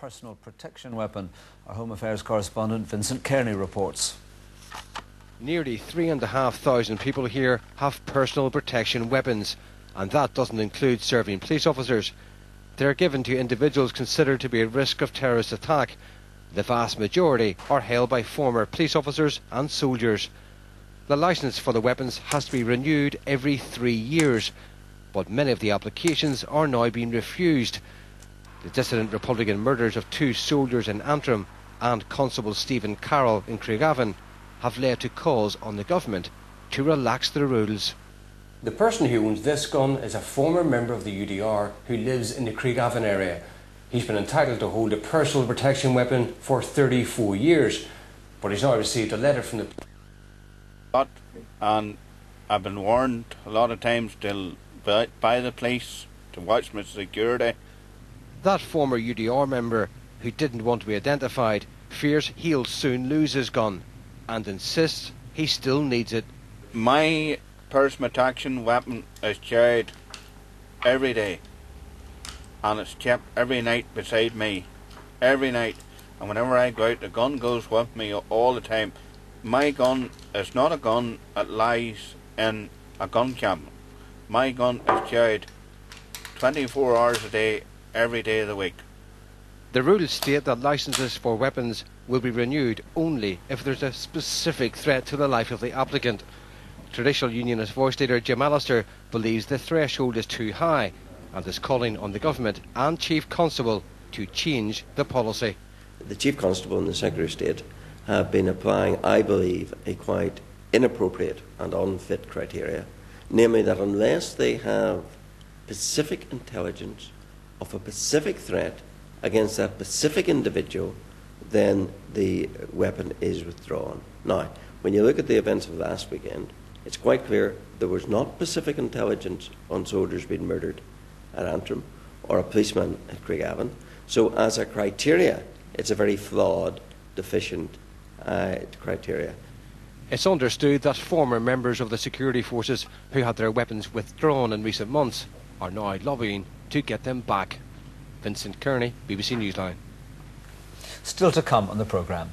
personal protection weapon. Our Home Affairs correspondent Vincent Kearney reports. Nearly 3,500 people here have personal protection weapons, and that doesn't include serving police officers. They're given to individuals considered to be at risk of terrorist attack. The vast majority are held by former police officers and soldiers. The licence for the weapons has to be renewed every 3 years, but many of the applications are now being refused. The dissident Republican murders of 2 soldiers in Antrim and Constable Stephen Carroll in Craigavon have led to calls on the government to relax the rules. The person who owns this gun is a former member of the UDR who lives in the Craigavon area. He's been entitled to hold a personal protection weapon for 34 years, but he's now received a letter from the... And I've been warned a lot of times by the police to watch my security. That former UDR member, who didn't want to be identified, fears he'll soon lose his gun and insists he still needs it. My personal protection weapon is carried every day, and it's kept every night beside me, every night, and whenever I go out the gun goes with me all the time. My gun is not a gun that lies in a gun cabinet. My gun is carried 24 hours a day, every day of the week. The rules state that licences for weapons will be renewed only if there's a specific threat to the life of the applicant. Traditional Unionist voice leader Jim Allister believes the threshold is too high and is calling on the government and Chief Constable to change the policy. The Chief Constable and the Secretary of State have been applying, I believe, a quite inappropriate and unfit criteria, namely that unless they have specific intelligence of a specific threat against that specific individual, then the weapon is withdrawn. Now, when you look at the events of last weekend, it's quite clear there was not specific intelligence on soldiers being murdered at Antrim or a policeman at Craigavon. So as a criteria, it's a very flawed, deficient criteria. It's understood that former members of the security forces who had their weapons withdrawn in recent months are now lobbying to get them back. Vincent Kearney, BBC Newsline. Still to come on the programme.